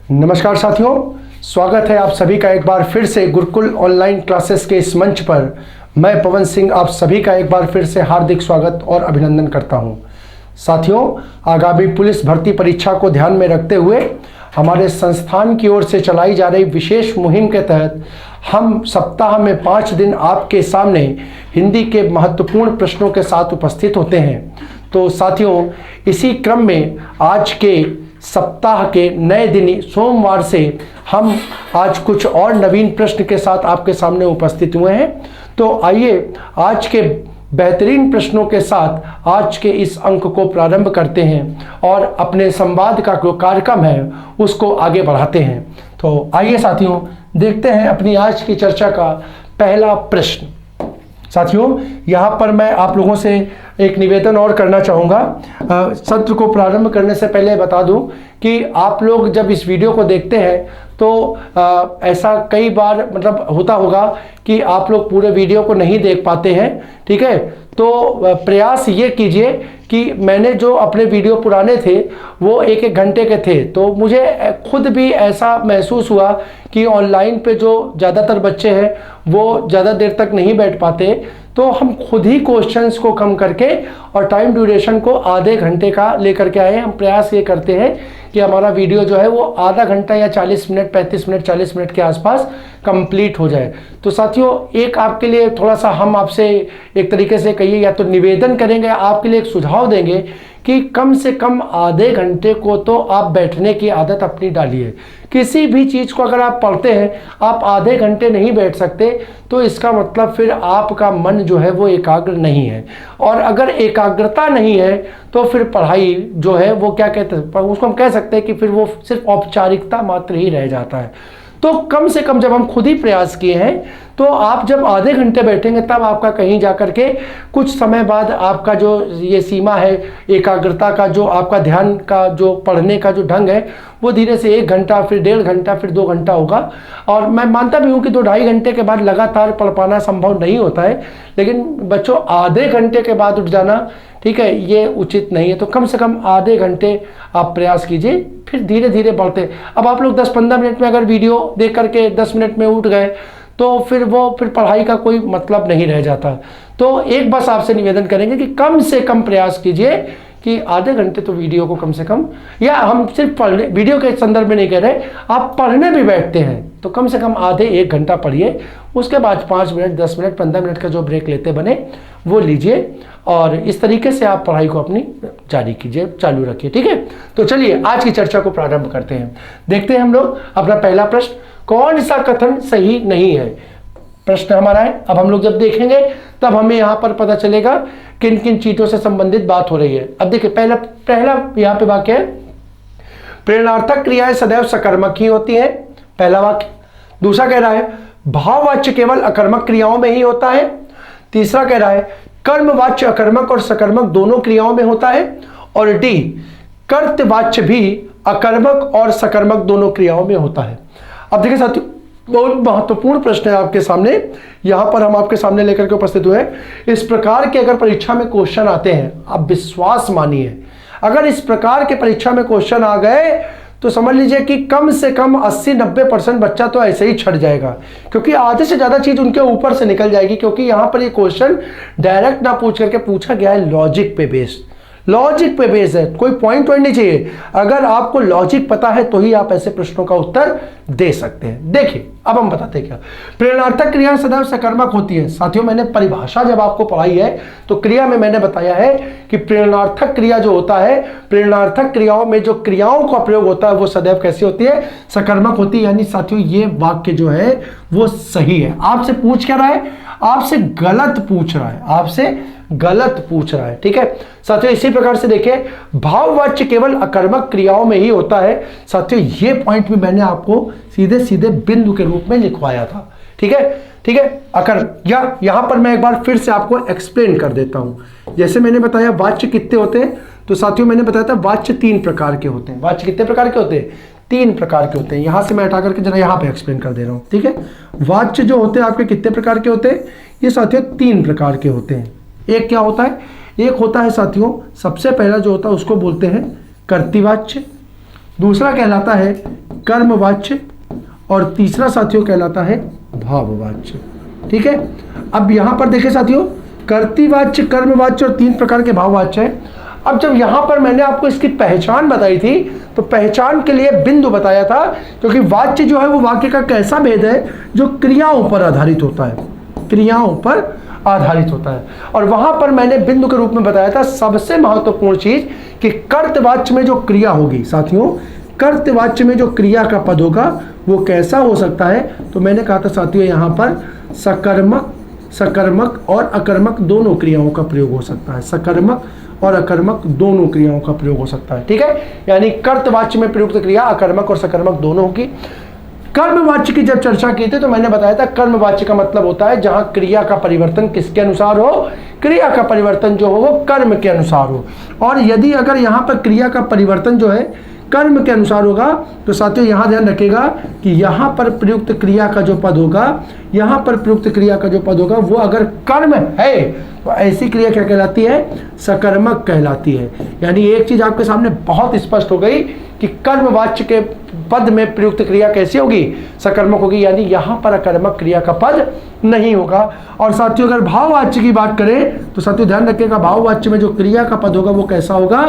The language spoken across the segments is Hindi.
नमस्कार साथियों, स्वागत है आप सभी का एक बार फिर से गुरुकुल ऑनलाइन क्लासेस के इस मंच पर। मैं पवन सिंह आप सभी का एक बार फिर से हार्दिक स्वागत और अभिनंदन करता हूं। साथियों, आगामी पुलिस भर्ती परीक्षा को ध्यान में रखते हुए हमारे संस्थान की ओर से चलाई जा रही विशेष मुहिम के तहत हम सप्ताह में 5 दिन आपके सामने हिंदी के महत्वपूर्ण प्रश्नों के साथ उपस्थित होते हैं। तो साथियों, इसी क्रम में आज के सप्ताह के नए दिन सोमवार से हम आज कुछ और नवीन प्रश्न के साथ आपके सामने उपस्थित हुए हैं। तो आइए आज के बेहतरीन प्रश्नों के साथ आज के इस अंक को प्रारंभ करते हैं और अपने संवाद का जो कार्यक्रम है उसको आगे बढ़ाते हैं। तो आइए साथियों, देखते हैं अपनी आज की चर्चा का पहला प्रश्न। साथियों, यहाँ पर मैं आप लोगों से एक निवेदन और करना चाहूँगा। सत्र को प्रारंभ करने से पहले बता दूँ कि आप लोग जब इस वीडियो को देखते हैं तो ऐसा कई बार मतलब होता होगा कि आप लोग पूरे वीडियो को नहीं देख पाते हैं, ठीक है। तो प्रयास ये कीजिए कि मैंने जो अपने वीडियो पुराने थे वो 1-1 घंटे के थे, तो मुझे खुद भी ऐसा महसूस हुआ कि ऑनलाइन पे जो ज़्यादातर बच्चे हैं वो ज़्यादा देर तक नहीं बैठ पाते। तो हम खुद ही क्वेश्चंस को कम करके और टाइम ड्यूरेशन को आधे घंटे का लेकर के आए। हम प्रयास ये करते हैं कि हमारा वीडियो जो है वो आधा घंटा या 40 मिनट 35 मिनट 40 मिनट के आसपास कंप्लीट हो जाए। तो साथियों, एक आपके लिए थोड़ा सा हम आपसे एक तरीके से कहिए या तो निवेदन करेंगे, आपके लिए एक सुझाव देंगे कि कम से कम आधे घंटे को तो आप बैठने की आदत अपनी डालिए। किसी भी चीज़ को अगर आप पढ़ते हैं, आप आधे घंटे नहीं बैठ सकते तो इसका मतलब फिर आपका मन जो है वो एकाग्र नहीं है, और अगर एकाग्रता नहीं है तो फिर पढ़ाई जो है वो क्या कहते हैं, उसको हम कह सकते हैं कि फिर वो सिर्फ औपचारिकता मात्र ही रह जाता है। तो कम से कम जब हम खुद ही प्रयास किए हैं तो आप जब आधे घंटे बैठेंगे तब आपका कहीं जा कर के कुछ समय बाद आपका जो ये सीमा है एकाग्रता का, जो आपका ध्यान का जो पढ़ने का जो ढंग है वो धीरे से 1 घंटा फिर 1.5 घंटा फिर 2 घंटा होगा। और मैं मानता भी हूँ कि 2-2.5 घंटे के बाद लगातार पढ़ पाना संभव नहीं होता है, लेकिन बच्चों आधे घंटे के बाद उठ जाना, ठीक है, ये उचित नहीं है। तो कम से कम आधे घंटे आप प्रयास कीजिए, फिर धीरे धीरे बढ़ते। अब आप लोग 10-15 मिनट में अगर वीडियो देख करके 10 मिनट में उठ गए तो फिर पढ़ाई का कोई मतलब नहीं रह जाता। तो एक बस आपसे निवेदन करेंगे कि कम से कम प्रयास कीजिए कि आधे घंटे तो वीडियो को कम से कम, या हम सिर्फ पढ़ने वीडियो के संदर्भ में नहीं कह रहे, आप पढ़ने भी बैठते हैं तो कम से कम आधे 1 घंटा पढ़िए। उसके बाद 5 मिनट 10 मिनट 15 मिनट का जो ब्रेक लेते बने वो लीजिए, और इस तरीके से आप पढ़ाई को अपनी जारी कीजिए, चालू रखिए, ठीक है। तो चलिए आज की चर्चा को प्रारंभ करते हैं। देखते हैं हम लोग अपना पहला प्रश्न, कौन सा कथन सही नहीं है। प्रश्न हमारा है, अब हम लोग जब देखेंगे तब हमें यहाँ पर पता चलेगा किन किन चीजों से संबंधित बात हो रही है। अब देखिए पहला यहाँ पे वाक्य है, प्रेरणार्थक क्रियाएं सदैव सकर्मक ही होती हैं, पहला वाक्य। दूसरा कह रहा है भाववाच्य केवल अकर्मक क्रियाओं में ही होता है। तीसरा कह रहा है कर्मवाच्य अकर्मक और सकर्मक दोनों क्रियाओं में होता है। और डी, कर्तवाच्य भी अकर्मक और सकर्मक दोनों क्रियाओं में होता है। अब देखिए साथियों, बहुत महत्वपूर्ण प्रश्न है आपके सामने, यहां पर हम आपके सामने लेकर के उपस्थित हुए हैं। इस प्रकार के अगर परीक्षा में क्वेश्चन आते हैं, आप विश्वास मानिए, अगर इस प्रकार के परीक्षा में क्वेश्चन आ गए तो समझ लीजिए कि कम से कम 80-90% बच्चा तो ऐसे ही छट जाएगा, क्योंकि आधे से ज्यादा चीज उनके ऊपर से निकल जाएगी। क्योंकि यहां पर ये क्वेश्चन डायरेक्ट ना पूछ करके पूछा गया है लॉजिक पे बेस्ड, लॉजिक पे बेस है, कोई पॉइंट नहीं चाहिए। अगर आपको लॉजिक पता है तो ही आप ऐसे प्रश्नों का उत्तर दे सकते हैं। देखिए अब हम बताते हैं क्या, प्रेरणार्थक क्रिया सदैव सकर्मक होती है। साथियों, मैंने परिभाषा जब आपको पढ़ाई है तो क्रिया में मैंने बताया है कि प्रेरणार्थक क्रिया जो होता है, प्रेरणार्थक क्रियाओं में जो क्रियाओं का प्रयोग होता है वो सदैव कैसी होती है, सकर्मक होती है। यानी साथियों ये वाक्य जो है वो सही है। आपसे पूछ क्या रहा है, आपसे गलत पूछ रहा है, आपसे गलत पूछ रहा है, ठीक है साथियों। इसी प्रकार से देखिए भाववाच्य केवल अकर्मक क्रियाओं में ही होता है। साथियों ये पॉइंट भी मैंने आपको सीधे सीधे बिंदु के रूप में लिखवाया था, ठीक है, ठीक है। अकर या यहां पर मैं एक बार फिर से आपको एक्सप्लेन कर देता हूं। जैसे मैंने बताया वाच्य कितने होते हैं, तो साथियों मैंने बताया था वाच्य 3 प्रकार के होते हैं। वाच्य कितने प्रकार के होते हैं, 3 प्रकार के होते हैं। यहां से मैं हटा करके जरा यहां पे एक्सप्लेन कर दे रहा हूं, ठीक है। वाच्य जो होते हैं आपके कितने प्रकार के होते हैं, ये साथियों 3 प्रकार के होते हैं। एक क्या होता है, एक होता है साथियों, सबसे पहला जो होता है उसको बोलते हैं कर्तृवाच्य। दूसरा कहलाता है कर्मवाच्य और तीसरा साथियों कहलाता है भाववाच्य। ठीक है, अब यहां पर देखिए साथियों, कर्तृवाच्य, कर्मवाच्य और 3 प्रकार के भाववाच्य है। अब जब यहां पर मैंने आपको इसकी पहचान बताई थी तो पहचान के लिए बिंदु बताया था, क्योंकि वाच्य जो है वो वाक्य का कैसा भेद है जो क्रियाओं पर आधारित होता है, क्रियाओं पर आधारित होता है। और वहां पर मैंने बिंदु के रूप में बताया था सबसे महत्वपूर्ण चीज कि कर्तवाच्य में जो क्रिया होगी साथियों, कर्तवाच्य में जो क्रिया का पद होगा वो कैसा हो सकता है। तो मैंने कहा था साथियों यहां पर सकर्मक, सकर्मक और अकर्मक दोनों क्रियाओं का प्रयोग हो सकता है, सकर्मक और अकर्मक दोनों क्रियाओं का प्रयोग हो सकता है। ठीक है, यानी कर्तवाच्य में प्रयुक्त क्रिया अकर्मक और सकर्मक दोनों होगी। कर्मवाच्य की जब चर्चा की थी तो मैंने बताया था कर्मवाच्य का मतलब होता है जहां क्रिया का परिवर्तन किसके अनुसार हो, क्रिया का परिवर्तन जो हो वो कर्म के अनुसार हो। और यदि अगर यहां पर क्रिया का परिवर्तन जो है कर्म के अनुसार होगा तो साथियों यहां ध्यान रखिएगा कि यहां पर प्रयुक्त क्रिया का जो पद होगा, यहां पर प्रयुक्त क्रिया का जो पद होगा वो अगर कर्म है तो ऐसी क्रिया क्या कहलाती है, सकर्मक कहलाती है। यानी एक चीज आपके सामने बहुत स्पष्ट हो गई कि कर्मवाच्य के पद में प्रयुक्त क्रिया कैसी होगी, सकर्मक होगी, यानी यहां पर अकर्मक क्रिया का पद नहीं होगा। और साथियों अगर भाववाच्य की बात करें तो साथियों ध्यान रखिएगा भाववाच्य में जो क्रिया का पद होगा वो कैसा होगा,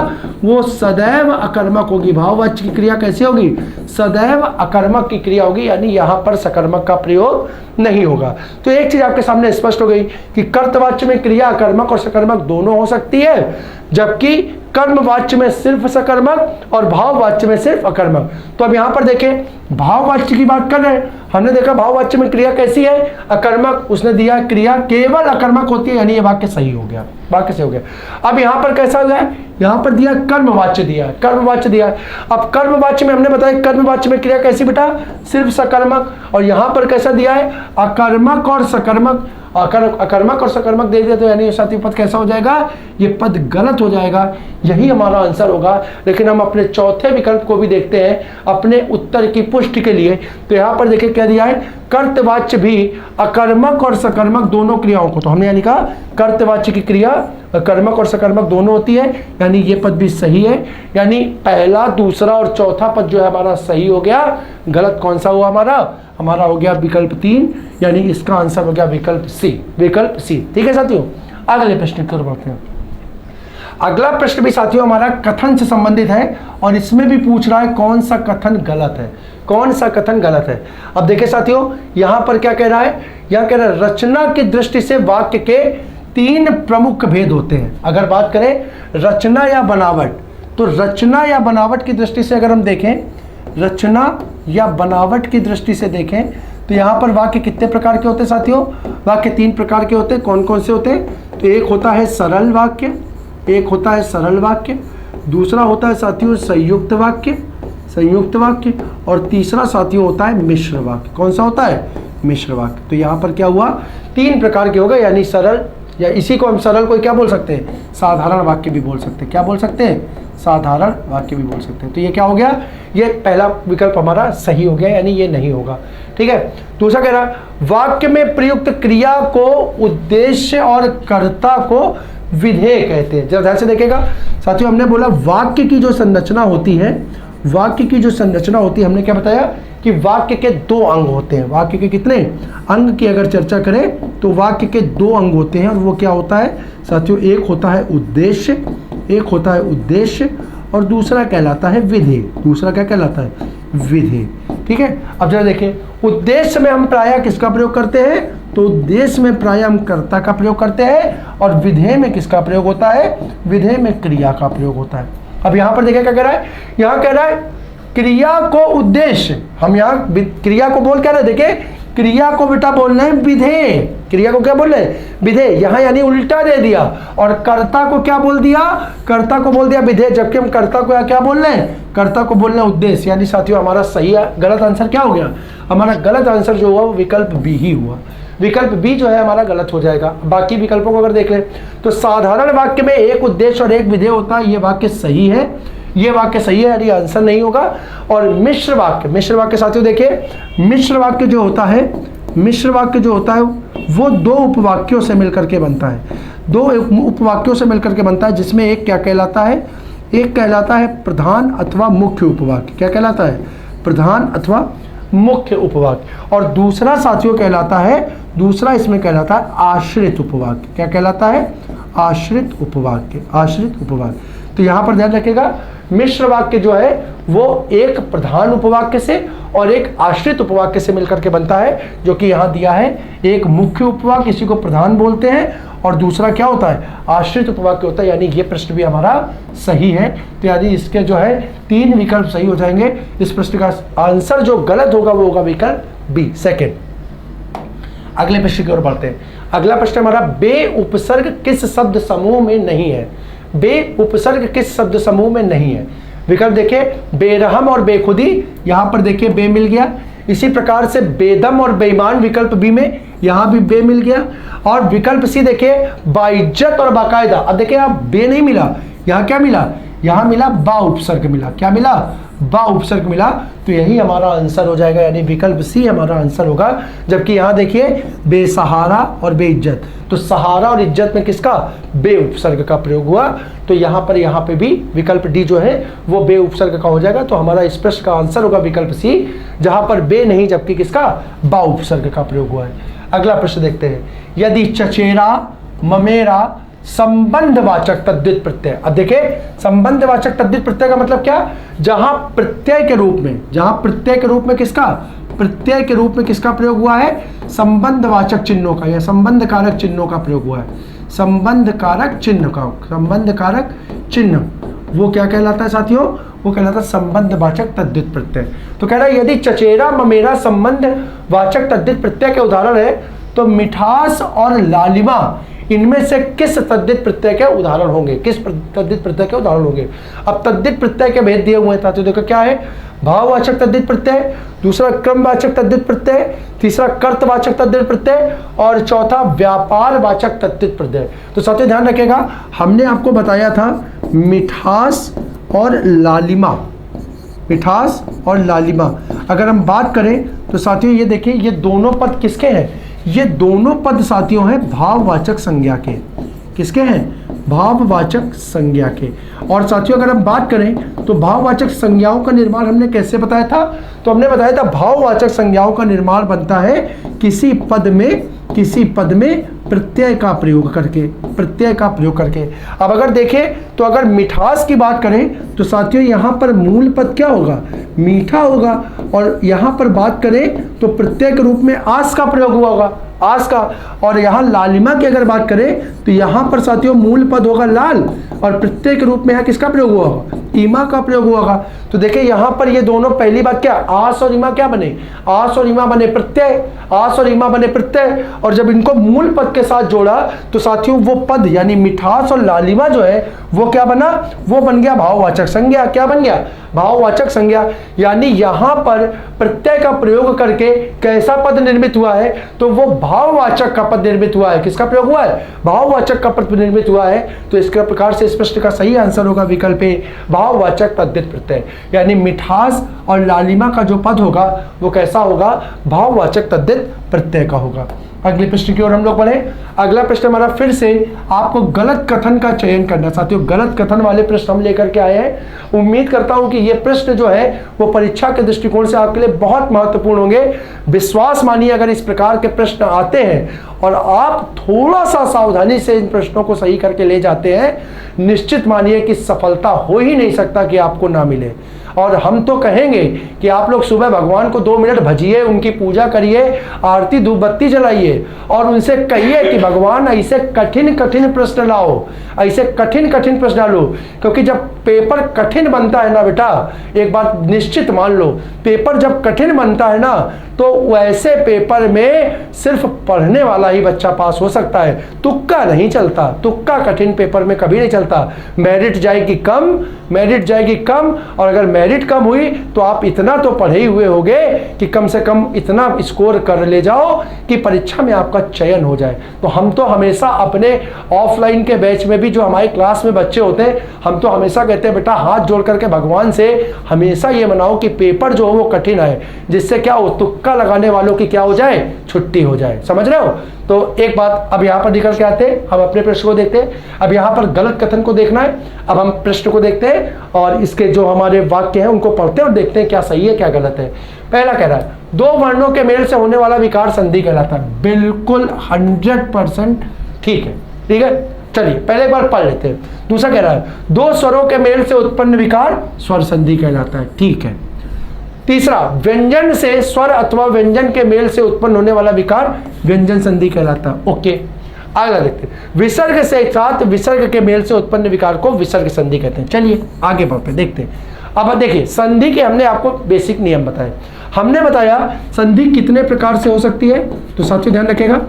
वो सदैव अकर्मक होगी। भाववाच्य की क्रिया कैसी होगी, सदैव अकर्मक की क्रिया होगी, यानी यहां पर सकर्मक का प्रयोग नहीं होगा। तो एक चीज आपके सामने स्पष्ट हो गई कि कर्तवाच्य में क्रिया अकर्मक और सकर्मक दोनों हो सकती है, जबकि कर्मवाच्य में सिर्फ सकर्मक और भाववाच्य में सिर्फ अकर्मक। तो अब यहां पर देखें भाववाच्य की बात कर रहे हैं, हमने देखा भाववाच्य में क्रिया कैसी है, अकर्मक, उसने दिया क्रिया केवल अकर्मक होती है, यानी ये वाक्य सही हो गया, वाक्य सही हो गया। अब यहां पर कैसा हो गया, यहां पर दिया कर्मवाच्य, दिया कर्मवाच्य दिया। अब कर्मवाच्य में हमने बताया कर्मवाच्य में क्रिया कैसी बेटा, सिर्फ सकर्मक, और यहां पर कैसा दिया है, अकर्मक और सकर्मक। अकर्मक और सकर्मक दे दिया तो यानी साथी पद कैसा हो जाएगा, ये पद गलत हो जाएगा, यही हमारा आंसर होगा। लेकिन हम अपने चौथे विकल्प को भी देखते हैं अपने उत्तर की पुष्टि के लिए। तो यहाँ पर देखिए क्या दिया है, कर्तवाच्य भी अकर्मक और सकर्मक दोनों क्रियाओं को, तो हमने यानी कहा कर्तवाच्य की क्रिया कर्मक और सकर्मक दोनों होती है, यानी ये पद भी सही है। यानी पहला, दूसरा और चौथा पद जो है हमारा सही हो गया। गलत कौन सा हुआ हमारा, हमारा हो गया विकल्प 3, यानी इसका आंसर हो गया विकल्प सी, विकल्प सी। ठीक है साथियों, अगले प्रश्न की ओर बढ़ते हैं। अगला प्रश्न भी साथियों हमारा कथन से संबंधित है और इसमें भी पूछ रहा है कौन सा कथन गलत है, कौन सा कथन गलत है। अब देखिए साथियों यहां पर क्या कह रहा है, यहां कह रहा है रचना की दृष्टि से वाक्य के 3 प्रमुख भेद होते हैं। अगर बात करें रचना या बनावट, तो रचना या बनावट की दृष्टि से अगर हम देखें, रचना या बनावट की दृष्टि से देखें तो यहाँ पर वाक्य कितने प्रकार के होते हैं साथियों, वाक्य 3 प्रकार के होते हैं। कौन कौन से होते हैं, तो एक होता है सरल वाक्य, एक होता है सरल वाक्य, दूसरा होता है साथियों संयुक्त वाक्य, संयुक्त वाक्य, और तीसरा साथियों होता है मिश्र वाक्य। कौन सा होता है, मिश्र वाक्य। तो यहाँ पर क्या हुआ, 3 प्रकार के होगा, यानी सरल, या इसी को हम सरल को क्या बोल सकते हैं, साधारण वाक्य भी बोल सकते हैं। क्या बोल सकते हैं, साधारण वाक्य भी बोल सकते हैं। तो ये क्या हो गया, ये पहला विकल्प हमारा सही हो गया, यानी ये नहीं होगा। ठीक है, दूसरा कह रहा वाक्य में प्रयुक्त क्रिया को उद्देश्य और कर्ता को विधेय कहते हैं। जरा ध्यान से देखिएगा साथियों, हमने बोला वाक्य की जो संरचना होती है, वाक्य की जो संरचना होती है, हमने क्या बताया कि वाक्य के 2 अंग होते हैं। वाक्य के कितने अंग की अगर चर्चा करें तो वाक्य के 2 अंग होते हैं, और वो क्या होता है साथियों, एक होता है उद्देश्य, एक होता है उद्देश्य, और दूसरा कहलाता है विधेय। दूसरा क्या कहलाता है, विधेय। ठीक है, अब जरा देखें उद्देश्य में हम प्रायः किसका प्रयोग करते हैं, तो उद्देश्य में प्रायः हम कर्ता का प्रयोग करते हैं, और विधेय में किसका प्रयोग होता है, विधेय में क्रिया का प्रयोग होता है। अब यहां पर देखिए क्या कह रहा है, यहां कह रहा है क्रिया को उद्देश्य, हम यहाँ क्रिया को बोल क्या रहे, देखिए क्रिया को बेटा बोल रहे हैं विधेय, क्रिया को क्या बोल रहे हैं, विधेय, यहाँ यानी उल्टा दे दिया, और कर्ता को क्या बोल दिया, कर्ता को बोल दिया विधेय, जबकि हम कर्ता को क्या बोल रहे हैं, कर्ता को बोल रहे हैं उद्देश्य। यानी साथियों हमारा सही गलत आंसर क्या हो गया, हमारा गलत आंसर जो हुआ वो विकल्प बी ही हुआ। विकल्प बी जो है हमारा गलत हो जाएगा। बाकी विकल्पों को अगर देख लें तो साधारण वाक्य में एक उद्देश्य और एक विधेय होता है, ये वाक्य सही है, ये वाक्य सही है, यानी आंसर नहीं होगा। और मिश्र वाक्य, मिश्र वाक्य साथियों देखिए मिश्र वाक्य जो होता है, मिश्र वाक्य जो होता है वो 2 उपवाक्यों से मिलकर के बनता है, 2 उपवाक्यों से मिलकर के बनता है, जिसमें एक क्या कहलाता है, एक कहलाता है प्रधान अथवा मुख्य उपवाक्य। क्या कहलाता है, प्रधान अथवा मुख्य उपवाक्य। और दूसरा साथियों कहलाता है, दूसरा इसमें कहलाता है आश्रित उपवाक्य। क्या कहलाता है? आश्रित उपवाक्य। आश्रित उपवाक्य। तो यहाँ पर ध्यान रखिएगा, मिश्र वाक्य जो है वो एक प्रधान उपवाक्य से और एक आश्रित उपवाक्य से मिलकर के बनता है, जो कि यहाँ दिया है एक मुख्य उपवाक्य, इसी को प्रधान बोलते हैं, और दूसरा क्या होता है? आश्रित उपवाक्य होता है। यानी ये प्रश्न भी हमारा सही है। तो यानी इसके जो है 3 विकल्प सही हो जाएंगे। इस प्रश्न का आंसर जो गलत होगा वो होगा विकल्प बी, सेकेंड। अगले प्रश्न की ओर बढ़ते हैं। अगला प्रश्न हमारा, बे उपसर्ग किस शब्द समूह में नहीं है? बे उपसर्ग किस शब्द समूह में नहीं है? विकल्प देखिए, बेरहम और बेखुदी, यहां पर देखिए बे मिल गया। इसी प्रकार से बेदम और बेईमान, विकल्प बी में यहां भी बे मिल गया। और विकल्प सी देखिए, बाइज्जत और बाकायदा। अब देखिए आप बे नहीं मिला, यहां क्या मिला? यहां मिला बा उपसर्ग मिला। क्या मिला? बा उपसर्ग मिला। तो यही हमारा आंसर हो जाएगा, यानी विकल्प सी हमारा आंसर होगा। जबकि यहां देखिए बेसहारा और बेइज्जत, तो सहारा और इज्जत में किसका? बे उपसर्ग का प्रयोग हुआ। तो यहाँ पे भी विकल्प डी जो है वो बे उपसर्ग का हो जाएगा। तो हमारा इस प्रश्न का आंसर होगा विकल्प सी, जहां पर बे नहीं जबकि किसका? बा उपसर्ग का प्रयोग हुआ है। अगला प्रश्न देखते हैं, यदि चचेरा ममेरा संबंधवाचक तद्धित प्रत्यय। अब देखिए संबंधवाचक तद्धित प्रत्यय का मतलब क्या? जहां प्रत्यय के रूप में, जहां प्रत्यय के रूप में किसका? प्रत्यय के रूप में किसका प्रयोग हुआ है? संबंधवाचक चिन्हों का या संबंध कारक चिन्हों का प्रयोग हुआ है। संबंध कारक चिन्ह का, संबंध कारक चिन्ह वो क्या कहलाता है साथियों? वो कहलाता है संबंधवाचक तद्धित प्रत्यय। तो कह रहा है यदि चचेरा ममेरा संबंधवाचक तद्धित प्रत्यय के उदाहरण है तो मिठास और लालिमा इनमें से किस तद्धित प्रत्यय के उदाहरण होंगे? किस तद्धित प्रत्यय के उदाहरण होंगे? अब तद्धित प्रत्यय के भेद दिए हुए हैं साथियों, देखो क्या है? भाववाचक तद्धित प्रत्यय, दूसरा क्रमवाचक तद्धित प्रत्यय, तीसरा कर्तवाचक तद्धित प्रत्यय और चौथा व्यापारवाचक तद्धित प्रत्यय। तो साथियों ध्यान रखिएगा, हमने आपको बताया था मिठास और लालिमा, मिठास और लालिमा। अगर हम बात करें तो साथियों ये देखिए, ये दोनों पद किसके हैं? ये दोनों पद साथियों हैं भाववाचक संज्ञा के। किसके हैं? भाववाचक संज्ञा के। और साथियों अगर हम बात करें तो भाववाचक संज्ञाओं का निर्माण हमने कैसे बताया था? तो हमने बताया था भाववाचक संज्ञाओं का निर्माण बनता है किसी पद में प्रत्यय का प्रयोग करके, प्रत्यय का प्रयोग करके। अब अगर देखें तो अगर मिठास की बात करें तो साथियों यहाँ पर मूल पद क्या होगा? मीठा होगा। और यहाँ पर बात करें तो प्रत्यय के रूप में आस का प्रयोग हुआ होगा, आस का। और यहाँ लालिमा की अगर बात करें तो यहाँ पर साथियों मूल पद होगा लाल और प्रत्यय के रूप में यहाँ किसका प्रयोग हुआ होगा? ईमा का प्रयोग हुआ होगा। तो देखिए यहाँ पर ये दोनों, पहली बात क्या? आस और ईमा क्या बने? आस और ईमा बने प्रत्यय, आस और ईमा बने प्रत्यय। और जब इनको मूल पद के साथ जोड़ा तो साथियों वो पद यानी मिठास और लालिमा जो है वो क्या बना? वो बन गया भाववाचक संज्ञा। क्या बन गया? भाववाचक संज्ञा। यानी यहाँ पर प्रत्यय का प्रयोग करके कैसा पद निर्मित हुआ है? तो वो भाववाचक का पद निर्मित हुआ है। किसका प्रयोग हुआ है? भाववाचक का पद निर्मित हुआ है। तो इसके प्रकार से इस प्रश्न का सही आंसर होगा विकल्प ए, भाववाचक तद्धित प्रत्यय। यानी मिठास और लालिमा का जो पद होगा वो कैसा होगा? भाववाचक तद्धित प्रत्यय का होगा। अगले प्रश्न की ओर हम लोग बढ़े। अगला प्रश्न हमारा फिर से आपको गलत कथन का चयन करना। साथियों गलत कथन वाले प्रश्न हम लेकर के आए हैं। उम्मीद करता हूं कि ये प्रश्न जो है वो परीक्षा के दृष्टिकोण से आपके लिए बहुत महत्वपूर्ण होंगे। विश्वास मानिए अगर इस प्रकार के प्रश्न आते हैं और आप थोड़ा सा सावधानी से इन प्रश्नों को सही करके ले जाते हैं, निश्चित मानिए कि सफलता हो ही नहीं सकता कि आपको ना मिले। और हम तो कहेंगे कि आप लोग सुबह भगवान को 2 मिनट भजिए, उनकी पूजा करिए, आरती धूप बत्ती जलाइए और उनसे कहिए कि भगवान ऐसे कठिन कठिन प्रश्न लाओ, ऐसे कठिन कठिन प्रश्न डालो। क्योंकि जब पेपर कठिन बनता है ना बेटा, एक बात निश्चित मान लो, पेपर जब कठिन बनता है ना तो वैसे पेपर में सिर्फ पढ़ने वाला ही बच्चा पास हो सकता है, तुक्का नहीं चलता। तुक्का कठिन पेपर में कभी नहीं चलता। मेरिट जाएगी कम, मेरिट जाएगी कम। और अगर मेरिट कम हुई तो आप इतना तो पढ़े ही हुए होगे कि कम से कम इतना स्कोर कर ले जाओ कि परीक्षा में आपका चयन हो जाए। तो हम तो हमेशा अपने ऑफलाइन के बैच में भी जो हमारे क्लास में बच्चे होते हैं, हम तो हमेशा कहते हैं बेटा हाथ जोड़ करके भगवान से हमेशा ये मनाओ कि पेपर जो हो वो कठिन आए, जिससे क्या हो, तुक्का लगाने वालों की क्या हो जाए, छुट्टी हो जाए। समझ रहे हो? तो एक बात अब यहाँ पर निकल के आते हैं, हम अपने प्रश्न को देखते हैं। अब यहाँ पर गलत कथन को देखना है। अब हम प्रश्न को देखते हैं और इसके जो हमारे वाक्य वाक्य हैं उनको पढ़ते हैं और देखते हैं क्या सही है क्या गलत है। पहला कह रहा है दो वर्णों के मेल से होने वाला विकार संधि कहलाता है। बिल्कुल 100% ठीक है। ठीक है, चलिए पहले एक बार पढ़ लेते हैं। दूसरा कह रहा है दो स्वरों के मेल से उत्पन्न विकार स्वर संधि कहलाता है। ठीक है। तीसरा, व्यंजन से स्वर अथवा व्यंजन के मेल से उत्पन्न होने वाला विकार व्यंजन संधि कहलाता है। ओके, आगे देखते हैं। विसर्ग से साथ विसर्ग के मेल से उत्पन्न विकार को विसर्ग संधि कहते हैं। चलिए आगे बढ़ते देखते हैं। अब देखिए संधि के हमने आपको बेसिक नियम बताए। हमने बताया संधि कितने प्रकार से हो सकती है, तो साथियों ध्यान रखिएगा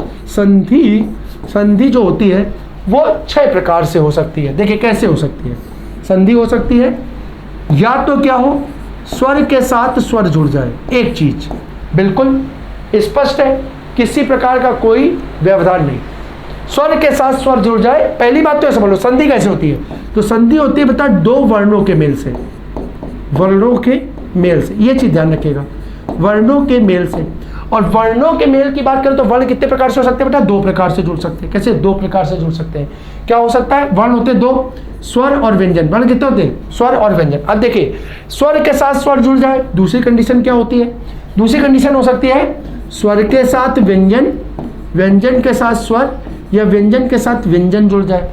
संधि जो होती है वो 6 प्रकार से हो सकती है। देखिए कैसे हो सकती है संधि। हो सकती है या तो क्या हो, स्वर के साथ स्वर जुड़ जाए, एक चीज बिल्कुल स्पष्ट है, किसी प्रकार का कोई व्यवधान नहीं, स्वर के साथ स्वर जुड़ जाए। पहली बात तो ऐसे बोलो संधि कैसे होती है, तो संधि होती है बता दो वर्णों के मेल से, वर्णों के मेल से, ये चीज ध्यान रखिएगा, वर्णों के मेल से। और वर्णों के मेल की बात करें तो वर्ण कितने प्रकार से हो सकते हैं बेटा, 2 प्रकार से जुड़ सकते हैं। कैसे 2 प्रकार से जुड़ सकते हैं, क्या हो सकता है, वर्ण होते हैं 2, स्वर और व्यंजन। वर्ण कितने होते हैं, स्वर और व्यंजन। अब देखिए स्वर के साथ स्वर जुड़ जाए, दूसरी कंडीशन क्या होती है, दूसरी कंडीशन हो सकती है स्वर के साथ व्यंजन, व्यंजन के साथ स्वर या व्यंजन के साथ व्यंजन जुड़ जाए।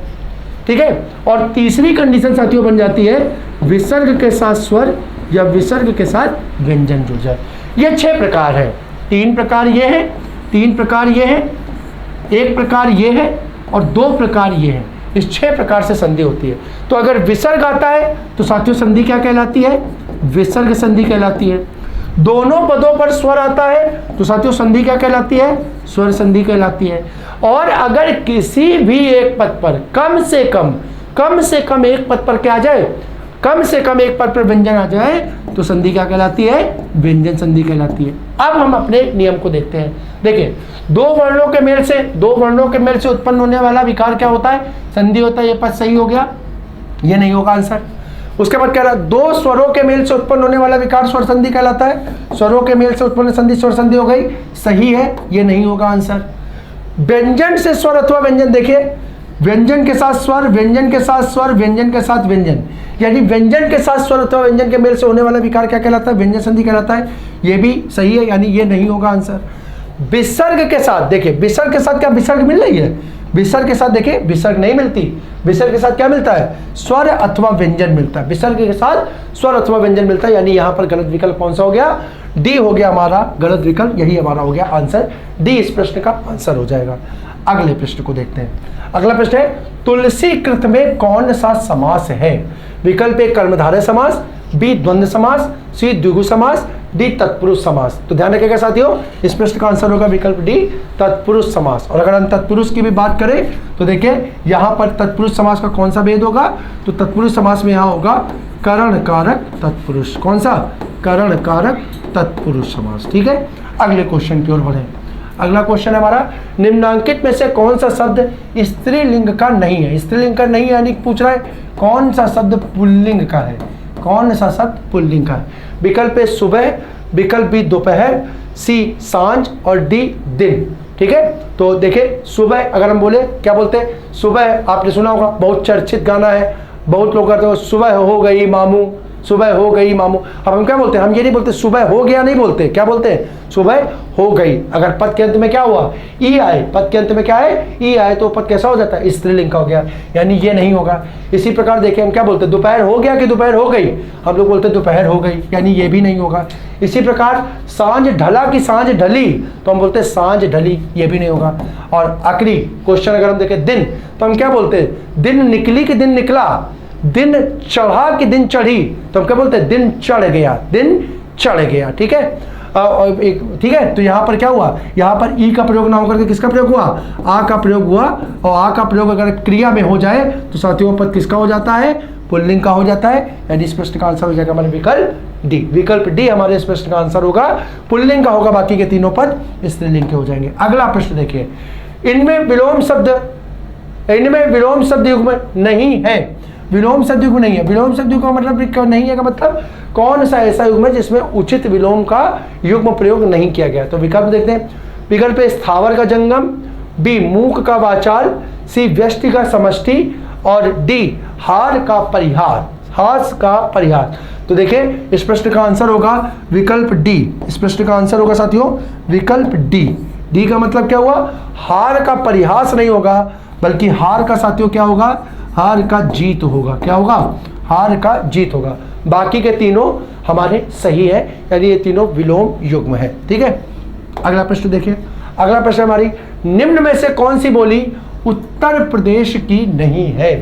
ठीक है, और तीसरी कंडीशन साथियों बन जाती है विसर्ग के साथ स्वर या विसर्ग के साथ व्यंजन जुड़ जाए। ये 6 प्रकार है, 3 प्रकार ये है, 3 प्रकार ये है, 1 प्रकार ये है और 2 प्रकार ये है। इस 6 प्रकार से संधि होती है। तो अगर विसर्ग आता है तो साथियों संधि क्या कहलाती है, विसर्ग संधि कहलाती है। दोनों पदों पर स्वर आता है तो साथियों संधि क्या कहलाती है, स्वर संधि कहलाती है। और अगर किसी भी एक पद पर कम से कम एक पद पर क्या आ जाए, कम से कम एक पद पर व्यंजन आ जाए तो संधि क्या कहलाती है, व्यंजन संधि कहलाती है। अब हम अपने नियम को देखते हैं। देखिए दो वर्णों के मेल से उत्पन्न होने वाला विकार क्या होता है, संधि होता है। ये पद सही हो गया, ये नहीं होगा आंसर। उसके बाद कह रहा है दो स्वरों के मेल से उत्पन्न होने वाला विकार स्वर संधि कहलाता है। स्वरों के मेल से उत्पन्न संधि स्वर संधि हो गई, सही है, ये नहीं होगा आंसर। व्यंजन से स्वर अथवा व्यंजन, देखिए व्यंजन के साथ स्वर, व्यंजन के साथ स्वर, व्यंजन के साथ व्यंजन, यानी व्यंजन के साथ स्वर अथवा व्यंजन के मेल से होने वाला विकार क्या कहलाता है, व्यंजन संधि कहलाता है। ये भी सही है, यानी ये नहीं होगा आंसर। विसर्ग के साथ, देखिए विसर्ग के साथ क्या विसर्ग मिल रही है, विसर्ग के साथ देखिए विसर्ग नहीं मिलती। विसर्ग के साथ क्या मिलता है, स्वर अथवा व्यंजन मिलता है। विसर्ग के साथ स्वर अथवा व्यंजन मिलता है, यानी यहाँ पर गलत विकल्प कौन सा हो गया, डी हो गया हमारा गलत विकल्प, यही हमारा हो गया आंसर, डी इस प्रश्न का आंसर हो जाएगा। अगले प्रश्न को देखते हैं। अगला प्रश्न है तुलसी कृत में कौन सा समास है। विकल्प ए कर्मधारय समास, बी द्वंद्व समास, सी द्विगु समास, डी तत्पुरुष समास। तो ध्यान रखिएगा साथियों, इस प्रश्न का आंसर होगा विकल्प डी तत्पुरुष समास। और अगर हम तत्पुरुष की भी बात करें तो देखिए यहाँ पर तत्पुरुष समास का कौन सा भेद होगा, तो तत्पुरुष समास में यहाँ होगा करण कारक तत्पुरुष। कौन सा, करण कारक तत्पुरुष समास। ठीक है, अगले क्वेश्चन की ओर बढ़े। अगला क्वेश्चन है हमारा, निम्नांकित में से कौन सा शब्द स्त्रीलिंग का नहीं है। स्त्रीलिंग का नहीं है यानी पूछ रहा है कौन सा शब्द पुल्लिंग का है, कौन सा शब्द पुल्लिंग का है। विकल्प ए सुबह, विकल्प बी दोपहर, सी सांझ और डी दिन। ठीक है, तो देखिए सुबह अगर हम बोले क्या बोलते हैं, सुबह आपने सुना होगा, बहुत चर्चित गाना है, बहुत लोग कहते हैं सुबह हो गई मामू, सुबह हो गई मामू। अब हम क्या बोलते हैं, हम ये नहीं बोलते सुबह हो गया, नहीं बोलते, क्या बोलते हैं सुबह हो गई। अगर पद के अंत में क्या हुआ, ई आए, पद के अंत में क्या है, ई आए, तो पद कैसा हो जाता है, स्त्रीलिंग का हो गया, यानी ये नहीं होगा। इसी प्रकार देखिए हम क्या बोलते हैं, दोपहर हो गया कि दोपहर हो गई, हम लोग बोलते हैं दोपहर हो गई, यानी ये भी नहीं होगा। इसी प्रकार सांझ ढला कि सांझ ढली, तो हम बोलते हैं सांझ ढली, ये भी नहीं होगा। और आखिरी क्वेश्चन अगर हम देखें दिन, तो हम क्या बोलते हैं, दिन निकली कि दिन निकला, दिन चढ़ा कि दिन चढ़ी, तो हम क्या बोलते हैं, दिन चढ़ गया, दिन चढ़ गया। ठीक है, ठीक है, तो यहाँ पर क्या हुआ, यहाँ पर ई का प्रयोग ना होकर के किसका प्रयोग हुआ, आ का प्रयोग हुआ। और आ का प्रयोग अगर क्रिया में हो जाए तो साथियों पद किसका हो जाता है, पुल्लिंग का हो जाता है, यानी इस प्रश्न का आंसर हो जाएगा हमारे विकल्प डी। विकल्प डी हमारे इस प्रश्न का आंसर होगा, पुल्लिंग का होगा, बाकी के तीनों पद स्त्रीलिंग के हो जाएंगे। अगला प्रश्न देखिए, इनमें विलोम शब्द युग्म नहीं है। विलोम शब्द युग्म नहीं है, विलोम शब्द युग्म का मतलब नहीं है का मतलब कौन सा ऐसा युग्म है जिसमें उचित विलोम का युग्म प्रयोग नहीं किया गया। तो विकल्प देखते हैं। विकल्प ए स्थावर का जंगम, बी मूक का वाचाल, सी व्यष्टि का समष्टि और डी हार का परिहार। इतिहास का परिहास। तो देखिए इस प्रश्न का आंसर होगा विकल्प डी। इस प्रश्न का आंसर होगा साथियों विकल्प डी। डी का मतलब क्या हुआ, हार का परिहास नहीं होगा, बल्कि हार का साथियों क्या होगा, हार का जीत होगा। क्या होगा, हार का जीत होगा। बाकी के तीनों हमारे सही है, यानी ये तीनों विलोम युग्म है। ठीक है, अगला प्रश्न देखिए। अगला प्रश्न हमारी, निम्न में से कौन सी बोली उत्तर प्रदेश की नहीं है।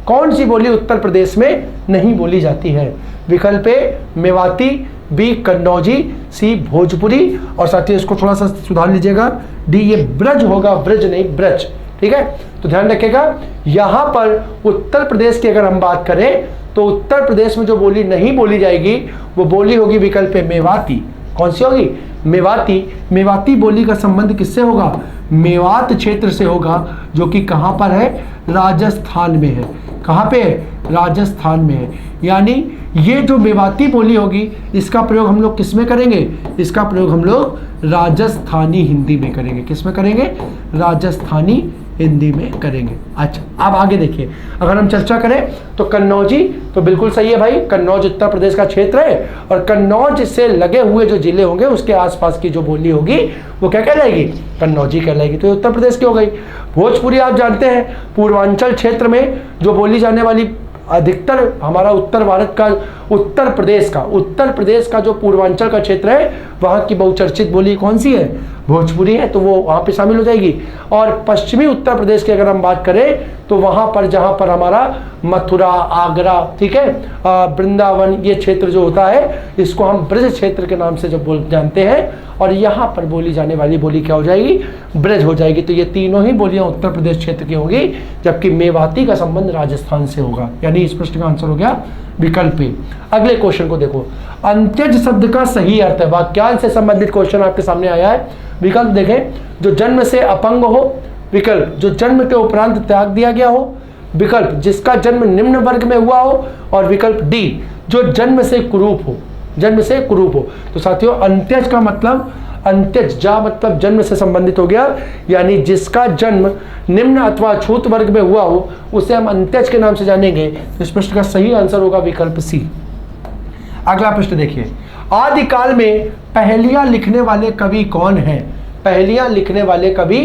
कौन सी बोली उत्तर प्रदेश में नहीं बोली जाती है। विकल्प ए मेवाती, बी कन्नौजी, सी भोजपुरी, और साथियों इसको थोड़ा सा सुधार लीजिएगा, डी ये ब्रज होगा, ब्रज नहीं ब्रज। ठीक है, तो ध्यान रखिएगा, यहां पर उत्तर प्रदेश की अगर हम बात करें तो उत्तर प्रदेश में जो बोली नहीं बोली जाएगी वो बोली होगी विकल्प ए मेवाती। कौन सी होगी, मेवाती। मेवाती बोली का संबंध किससे होगा, मेवात क्षेत्र से होगा, जो कि कहां पर है, राजस्थान में है। कहां पे है, राजस्थान में है। यानी ये जो मेवाती बोली होगी इसका प्रयोग हम लोग किस में करेंगे, इसका प्रयोग हम लोग राजस्थानी हिंदी में करेंगे। किस में करेंगे, राजस्थानी हिंदी में करेंगे। अच्छा, अब आगे देखिए, अगर हम चर्चा करें तो कन्नौजी तो बिल्कुल सही है भाई, कन्नौज उत्तर प्रदेश का क्षेत्र है, और कन्नौज से लगे हुए जो जिले होंगे उसके आसपास की जो बोली होगी वो क्या कहलाएगी, कन्नौजी कहलाएगी। तो ये उत्तर प्रदेश की हो गई। भोजपुरी आप जानते हैं पूर्वांचल क्षेत्र में जो बोली जाने वाली अधिकतर हमारा उत्तर भारत का, उत्तर प्रदेश का जो पूर्वांचल का क्षेत्र है वहाँ की बहुचर्चित बोली कौन सी है, भोजपुरी है, तो वो वहाँ पे शामिल हो जाएगी। और पश्चिमी उत्तर प्रदेश की अगर हम बात करें तो वहाँ पर जहाँ पर हमारा मथुरा, आगरा, ठीक है, वृंदावन, ये क्षेत्र जो होता है इसको हम ब्रज क्षेत्र के नाम से जो जानते हैं, और यहाँ पर बोली जाने वाली बोली क्या हो जाएगी, ब्रज हो जाएगी। तो ये तीनों ही बोलियां उत्तर प्रदेश क्षेत्र की होंगी, जबकि मेवाती का संबंध राजस्थान से होगा। यानी इस प्रश्न का आंसर हो गया विकल्प ए। अगले क्वेश्चन को देखो, अंत्यज शब्द का सही अर्थ है। वाक्यांश से संबंधित क्वेश्चन आपके सामने आया है। विकल्प देखें, जो जन्म से अपंग हो, विकल्प जो जन्म के उपरांत त्याग दिया गया हो, विकल्प जिसका जन्म निम्न वर्ग में हुआ हो, और विकल्प डी जो जन्म से कुरूप हो, जन्म से कुरूप हो। तो साथियों अंत्यज का मतलब, अंत्यज जा मतलब जन्म से संबंधित हो गया, यानी जिसका जन्म निम्न अथवा छूत वर्ग में हुआ हो उसे हम अंत्यज के नाम से जानेंगे। तो इस प्रश्न का सही आंसर होगा विकल्प सी। अगला प्रश्न देखिए, आदिकाल में पहेलियां लिखने वाले कवि कौन हैं। पहेलियां लिखने वाले कवि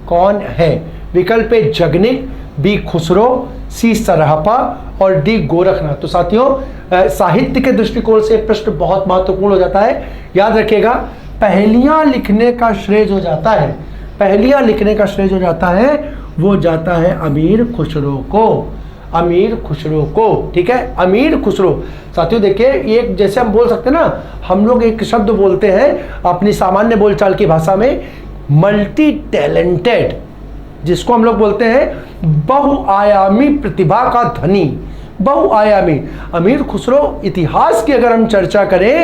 कौन है। विकल्प ए जगनिक, बी खुसरो, सी सरहपा, और डी गोरखनाथ। तो साथियों साहित्य के दृष्टिकोण से प्रश्न बहुत महत्वपूर्ण हो जाता है। याद रखिएगा, पहेलियां लिखने का श्रेय जो जाता है, पहेलियां लिखने का श्रेय जो जाता है वो जाता है अमीर खुसरो को, अमीर खुसरो को। ठीक है, अमीर खुसरो। साथियों देखिए, एक जैसे हम बोल सकते हैं ना, हम लोग एक शब्द बोलते हैं अपनी सामान्य बोलचाल की भाषा में, मल्टी टैलेंटेड, जिसको हम लोग बोलते हैं बहुआयामी प्रतिभा का धनी, बहुआयामी। अमीर खुसरो इतिहास की अगर हम चर्चा करें,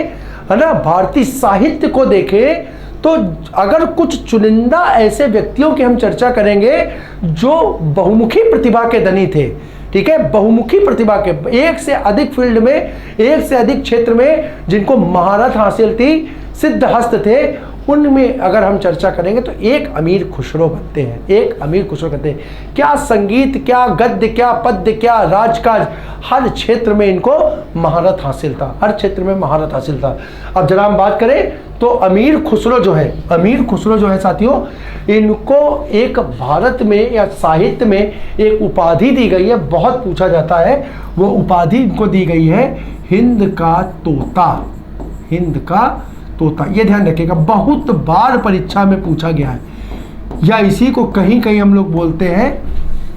है ना, भारतीय साहित्य को देखें तो अगर कुछ चुनिंदा ऐसे व्यक्तियों की हम चर्चा करेंगे जो बहुमुखी प्रतिभा के धनी थे, ठीक है, बहुमुखी प्रतिभा के, एक से अधिक फील्ड में, एक से अधिक क्षेत्र में जिनको महारत हासिल थी, सिद्ध हस्त थे, उनमें अगर हम चर्चा करेंगे तो एक अमीर खुसरो बनते हैं, एक अमीर खुसरो कहते हैं। क्या संगीत, क्या गद्य, क्या पद्य, क्या राजकाज, हर क्षेत्र में इनको महारत हासिल था, हर क्षेत्र में महारत हासिल था। अब जरा हम बात करें तो अमीर खुसरो जो है, अमीर खुसरो जो है साथियों, इनको एक भारत में या साहित्य में एक उपाधि दी गई है, बहुत पूछा जाता है। वो उपाधि इनको दी गई है हिंद का तोता, हिंद का तोता। ये ध्यान रखिएगा, बहुत बार परीक्षा में पूछा गया है, या इसी को कहीं कहीं हम लोग बोलते हैं,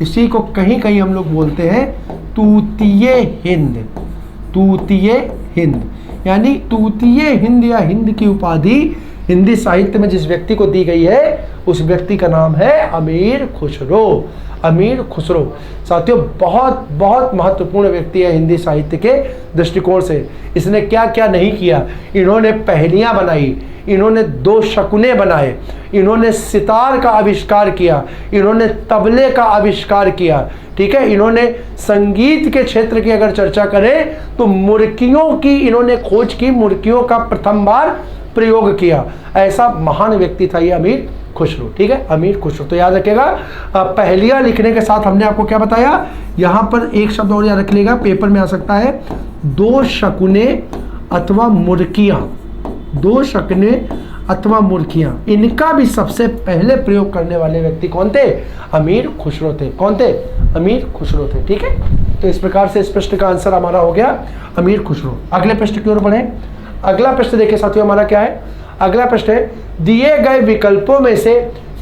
इसी को कहीं कहीं हम लोग बोलते हैं तूतीय हिंद, तूतीय हिंद। यानी तूतीय हिंद या हिंद की उपाधि हिंदी साहित्य में जिस व्यक्ति को दी गई है उस व्यक्ति का नाम है अमीर खुसरो, अमीर खुसरो। साथियों बहुत बहुत महत्वपूर्ण व्यक्ति है हिंदी साहित्य के दृष्टिकोण से। इसने क्या क्या नहीं किया, इन्होंने पहेलियां बनाई, इन्होंने दो शकुने बनाए, इन्होंने सितार का आविष्कार किया, इन्होंने तबले का आविष्कार किया, ठीक है, इन्होंने संगीत के क्षेत्र की अगर चर्चा करें तो मुर्कियों की इन्होंने खोज की, मुर्कियों का प्रथम बार प्रयोग किया। ऐसा महान व्यक्ति था ये अमीर खुसरो। ठीक है, अमीर खुसरो। तो याद रखिएगा, पहेलियां लिखने के साथ हमने आपको क्या बताया, यहाँ पर एक शब्द और याद रख लेगा, पेपर में आ सकता है, दो शकुने अथवा मुर्कियां। दो शकुने अथवा मुर्कियां, इनका भी सबसे पहले प्रयोग करने वाले व्यक्ति कौन थे? अमीर खुसरो थे। कौन थे? अमीर खुसरो थे। ठीक है, तो इस प्रकार से इस प्रश्न का आंसर हमारा हो गया अमीर खुसरो। अगले प्रश्न की ओर बढ़े। अगला प्रश्न देखिए साथियों, हमारा क्या है? अगला प्रश्न है, दिए गए विकल्पों में से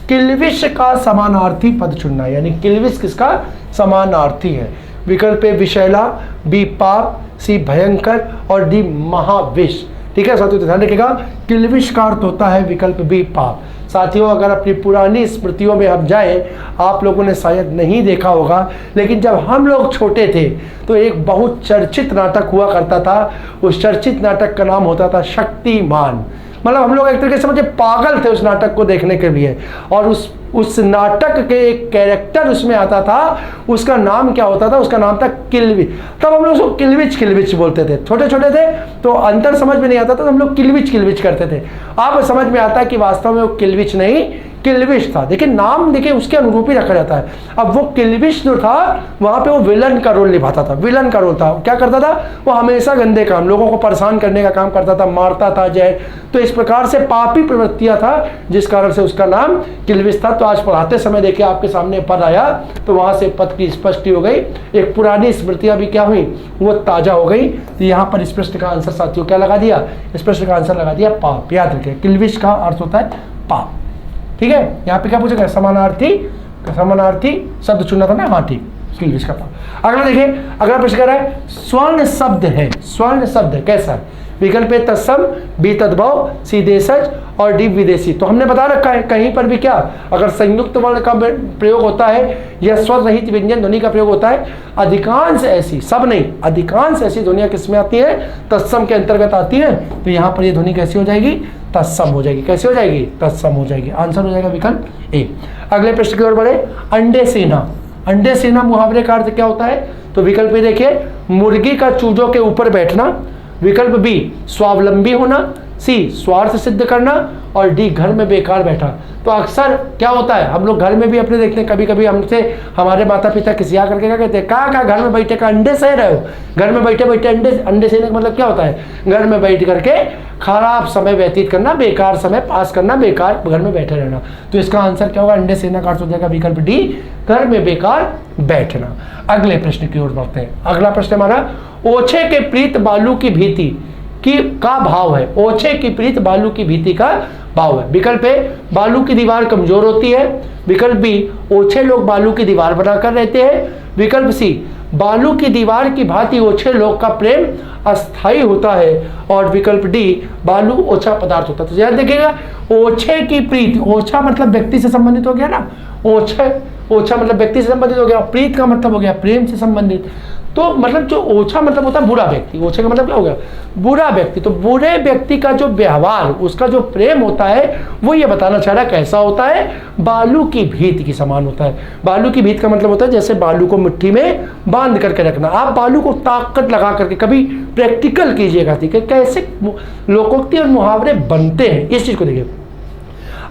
किल्विश का समानार्थी पद चुनना। यानी किल्विश किसका समानार्थी है? विकल्प ए विषैला, बी पाप, सी भयंकर और डी महाविष। ठीक है साथियों, ध्यान रखिएगा, किल्विश का अर्थ होता है विकल्प बी पाप। साथियों, अगर अपनी पुरानी स्मृतियों में हम जाएं, आप लोगों ने शायद नहीं देखा होगा, लेकिन जब हम लोग छोटे थे तो एक बहुत चर्चित नाटक हुआ करता था। उस चर्चित नाटक का नाम होता था शक्तिमान। मतलब हम लोग एक तरीके से समझे पागल थे उस नाटक को देखने के लिए। और उस नाटक के एक कैरेक्टर उसमें आता था, उसका नाम क्या होता था? उसका नाम था किल्विच। तब हम लोग उसको किल्विच किल्विच बोलते थे। छोटे छोटे थे तो अंतर समझ में नहीं आता था, तो हम लोग किल्विच किल्विच करते थे। अब समझ में आता है कि वास्तव में वो किल्विच नहीं, किल्विश था। देखिए, नाम देखिए उसके अनुरूप ही रखा जाता है। अब वो किल्विश जो था, वहां पे वो विलन का रोल निभाता था। विलन का रोल था, क्या करता था? वो हमेशा गंदे काम, लोगों को परेशान करने का काम करता था, मारता था, जहर। तो इस प्रकार से पापी प्रवृत्तियां था, जिस कारण से उसका नाम किल्विश था। तो आज पढ़ाते समय देखिए आपके सामने पद आया, तो वहां से पद की स्पष्टि हो गई, एक पुरानी स्मृतियां भी क्या हुई, वो ताजा हो गई। तो यहाँ पर इस प्रश्न का आंसर साथियों क्या लगा दिया? इस प्रश्न का आंसर लगा दिया पाप। याद रखिए, किल्विश का अर्थ होता है पाप। ठीक है, यहाँ पे क्या पूछा गया? समानार्थी, समानार्थी शब्द चुनना था ना? हाँ ठीक, किल्विश का पाप। अगला देखिए, अगला प्रश्न कह रहा है, स्वर्ण शब्द है। स्वर्ण शब्द है कैसा है? विकल्प ए तत्सम, बी तद्भव, सी देशज और डी विदेशी। तो हमने बता रखा है, कहीं पर भी क्या, अगर संयुक्त वर्ण का प्रयोग होता है या स्वर रहित व्यंजन ध्वनि का प्रयोग होता है, अधिकांश ऐसी, सब नहीं, अधिकांश ऐसी ध्वनियां किसमें आती हैं? तत्सम के अंतर्गत आती है। तो यहाँ पर ये ध्वनि कैसी हो जाएगी? तत्सम हो जाएगी। कैसे हो जाएगी? तत्सम हो जाएगी। आंसर हो जाएगा विकल्प ए। अगले प्रश्न की ओर बढ़े। अंडे सेना। अंडे सेना मुहावरे का अर्थ क्या होता है? तो विकल्प ए देखिए, मुर्गी का चूजों के ऊपर बैठना। विकल्प बी, स्वावलंबी होना। सी, स्वार्थ सिद्ध करना। और डी, घर में बेकार बैठा। तो अक्सर क्या होता है, हम लोग घर में भी अपने देखते हैं, कभी कभी हमसे हमारे माता पिता किसिया करके क्या कहते हैं, कहाँ घर में बैठे का अंडे सह रहे हो। घर में बैठे बैठे अंडे सहने का मतलब क्या होता है? घर में बैठ करके खराब समय व्यतीत करना, बेकार समय पास करना, बेकार घर में बैठे रहना। तो इसका आंसर क्या होगा? अंडे सेना का अर्थ हो जाएगा विकल्प डी, घर में बेकार बैठना। अगले प्रश्न की ओर बढ़ते हैं। अगला प्रश्न हमारा, ओछे के प्रीत बालू की भीति का भाव है। ओछे की प्रीत बालू की भीति का भाव है। विकल्प ए, बालू की दीवार कमजोर होती है। विकल्प बी, ओछे लोग बालू की दीवार बनाकर रहते हैं। विकल्प सी, बालू की दीवार की भांति ओछे लोग का प्रेम अस्थायी होता है। और विकल्प डी, बालू ओछा पदार्थ होता है। तो याद देखिएगा, ओछे की प्रीत, ओछा मतलब व्यक्ति से संबंधित हो गया ना, ओछा मतलब व्यक्ति से संबंधित हो गया, प्रीत का मतलब हो गया प्रेम से संबंधित। तो मतलब जो ओछा मतलब होता है बुरा व्यक्ति, ओछे का मतलब क्या हो गया? बुरा व्यक्ति। तो बुरे व्यक्ति का जो व्यवहार, उसका जो प्रेम होता है, वो ये बताना चाह रहा है कैसा होता है? बालू की भीत की समान होता है। बालू की भीत का मतलब होता है जैसे बालू को मिट्टी में बांध करके रखना। आप बालू को ताकत लगा करके कभी प्रैक्टिकल कीजिएगा, ठीक है, कैसे लोकोक्ति और मुहावरे बनते हैं, इस चीज को देखिए।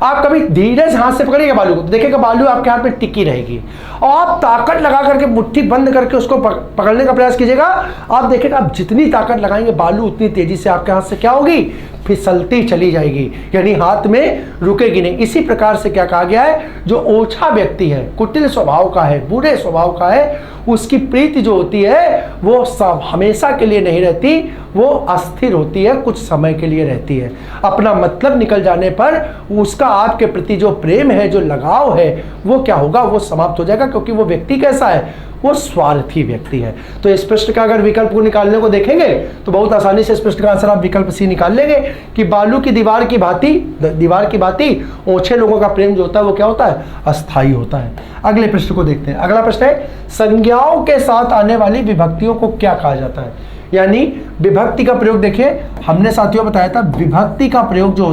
आप कभी धीरे से हाथ से पकड़िएगा बालू को, तो देखिएगा बालू आपके हाथ में टिकी रहेगी। और आप ताकत लगा करके मुट्ठी बंद करके उसको पकड़ने का प्रयास कीजिएगा, आप देखिएगा आप जितनी ताकत लगाएंगे बालू उतनी तेजी से आपके हाथ से क्या होगी? फिसलती चली जाएगी, यानी हाथ में रुकेगी नहीं। इसी प्रकार से क्या कहा गया है, जो ओछा व्यक्ति है, कुटिल स्वभाव का है, बुरे स्वभाव का है, उसकी प्रीति जो होती है वो सब हमेशा के लिए नहीं रहती, वो अस्थिर होती है, कुछ समय के लिए रहती है। अपना मतलब निकल जाने पर उसका आपके प्रति जो प्रेम है, जो लगाव है, वो क्या होगा? वो समाप्त हो जाएगा, क्योंकि वो व्यक्ति कैसा है? वो स्वार्थी व्यक्ति है। तो इस प्रश्न का अगर विकल्प को निकालने को देखेंगे तो बहुत आसानी से इस प्रश्न का आंसर आप विकल्प सी निकाल लेंगे कि बालू की दीवार की भांति ओछे लोगों का प्रेम जो होता है वो क्या होता है? अस्थायी होता है। अगले प्रश्न को देखते हैं। अगला प्रश्न है, संज्ञाओं के साथ आने वाली विभक्तियों को क्या कहा जाता है? यानी विभक्ति का प्रयोग देखिए, हमने साथियों बताया था विभक्ति का प्रयोग जो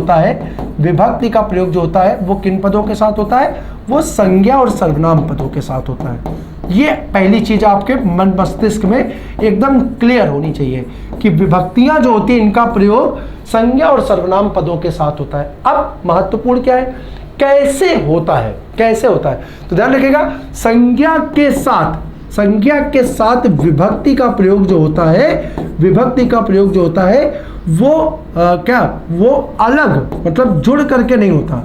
होता है वो किन पदों के साथ होता है? वो संज्ञा और सर्वनाम पदों के साथ होता है। ये पहली चीज आपके मन मस्तिष्क में एकदम क्लियर होनी चाहिए कि विभक्तियां जो होती है इनका प्रयोग संज्ञा और सर्वनाम पदों के साथ होता है। अब महत्वपूर्ण क्या है कैसे होता है, कैसे होता है। तो ध्यान रखिएगा, संज्ञा के साथ विभक्ति का प्रयोग जो होता है, विभक्ति का प्रयोग जो होता है वो वो अलग, मतलब जुड़ करके नहीं होता,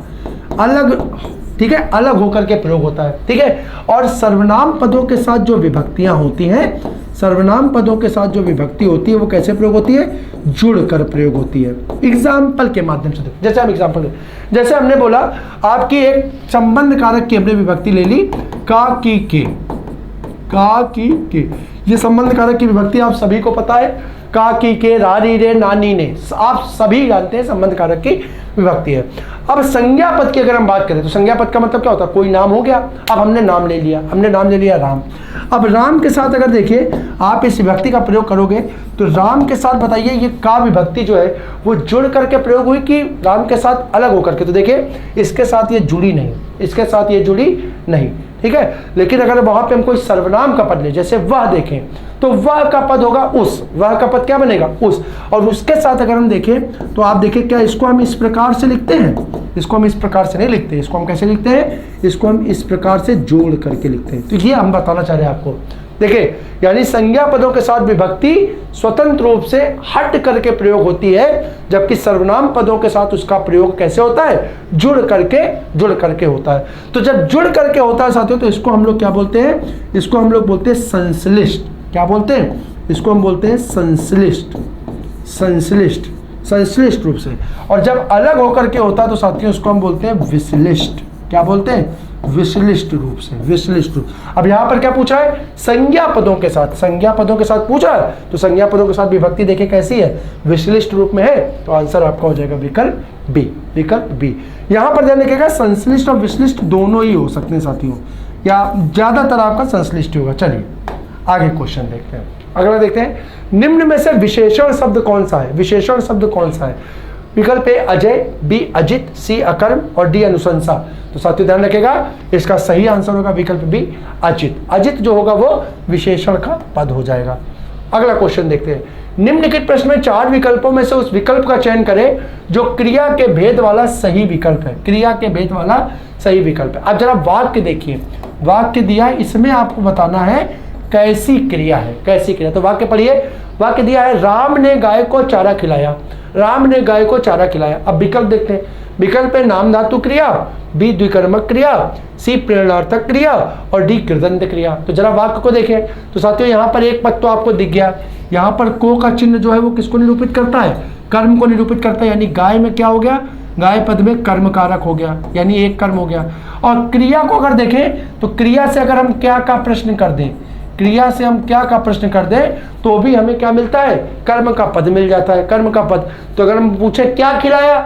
अलग, ठीक है, अलग होकर के प्रयोग होता है, ठीक है। और सर्वनाम पदों के साथ जो विभक्तियां होती हैं, सर्वनाम पदों के साथ जो विभक्ति होती है वो कैसे प्रयोग होती है, जुड़कर प्रयोग होती है। एग्जाम्पल के माध्यम से, जैसे हम एग्जाम्पल, जैसे हमने बोला आपकी एक संबंध कारक की हमने विभक्ति ले ली, का की, ये संबंध कारक की विभक्ति आप सभी को पता है, का की के, रारी रे, नानी ने, आप सभी जानते हैं संबंध कारक की विभक्ति है। अब संज्ञा पद की अगर हम बात करें तो संज्ञा पद का मतलब क्या होता है, कोई नाम हो गया, अब हमने नाम ले लिया राम। अब राम के साथ अगर देखिए आप इस विभक्ति का प्रयोग करोगे तो राम के साथ बताइए ये का विभक्ति जो है वो जुड़ करके प्रयोग हुई कि राम के साथ अलग होकर के। तो देखिए इसके साथ ये जुड़ी नहीं, इसके साथ ये जुड़ी नहीं, ठीक है। लेकिन अगर वहां पे हम कोई सर्वनाम का पद ले, जैसे वह देखें तो वह का पद होगा उस, वह का पद क्या बनेगा, उस। और उसके साथ अगर हम देखें तो आप देखिए क्या इसको हम इस प्रकार से लिखते हैं, इसको हम इस प्रकार से नहीं लिखते, इसको हम कैसे लिखते हैं, इसको हम इस प्रकार से जोड़ करके लिखते हैं। तो ये हम बताना चाह रहे हैं आपको, देखिए यानी संज्ञा पदों के साथ विभक्ति स्वतंत्र रूप से हट करके प्रयोग होती है, जबकि सर्वनाम पदों के साथ उसका प्रयोग कैसे होता है, जुड़ करके होता है। तो जब जुड़ करके होता है साथियों तो इसको हम लोग क्या बोलते हैं, इसको हम लोग बोलते हैं संश्लिष्ट। क्या बोलते हैं, इसको हम बोलते हैं संश्लिष्ट रूप से। और जब अलग होकर के होता है तो साथियों इसको हम बोलते हैं विश्लिष्ट। क्या बोलते हैं, विश्लिष्ट रूप से, विश्लिष्ट रूप। अब यहाँ पर क्या पूछा है, संज्ञा पदों के साथ, संज्ञा पदों के साथ पूछा है, तो संज्ञा पदों के साथ विभक्ति देखे कैसी है, विश्लिष्ट रूप में है। तो आंसर आपका हो जाएगा विकल्प बी, विकल्प बी। यहाँ पर ध्यान रखिएगा संश्लिष्ट और विश्लिष्ट दोनों ही हो सकते हैं साथियों, या ज्यादातर आपका संश्लिष्ट होगा। चलिए आगे क्वेश्चन देखते हैं, अगला देखते हैं, निम्न में से विशेषण शब्द कौन सा है, विशेषण शब्द कौन सा है। विकल्प ए अजय, बी अजित, सी अकर्म और डी अनुशंसा। तो साथियों ध्यान रखिएगा इसका सही आंसर होगा विकल्प बी अजित। अजित जो होगा वो विशेषण का पद हो जाएगा। अगला क्वेश्चन देखते हैं, निम्नलिखित प्रश्न में 4 विकल्पों में से उस विकल्प का चयन करें जो क्रिया के भेद वाला सही विकल्प है, क्रिया के भेद वाला सही विकल्प है। अब जरा वाक्य देखिए, वाक्य दिया है, इसमें आपको बताना है कैसी क्रिया है, कैसी क्रिया। तो वाक्य पढ़िए, वाक्य दिया है राम ने गाय को चारा खिलाया, राम ने गाय को चारा खिलाया। अब विकल्प देखते हैं, विकल्प है नाम धातु क्रिया, बी द्विकर्मक क्रिया, सी प्रेरणार्थक क्रिया और डी कृदंत क्रिया। तो जरा वाक्य को देखें तो साथियों यहाँ पर एक पद तो आपको दिख गया, यहाँ पर को का चिन्ह जो है वो किसको निरूपित करता है, कर्म को निरूपित करता है, यानी गाय में क्या हो गया, गाय पद में कर्म कारक हो गया, यानी एक कर्म हो गया। और क्रिया को अगर देखें तो क्रिया से अगर हम क्या का प्रश्न कर दें, क्रिया से हम क्या का प्रश्न कर दें तो भी हमें क्या मिलता है, कर्म का पद मिल जाता है, कर्म का पद। तो अगर हम पूछे क्या खिलाया,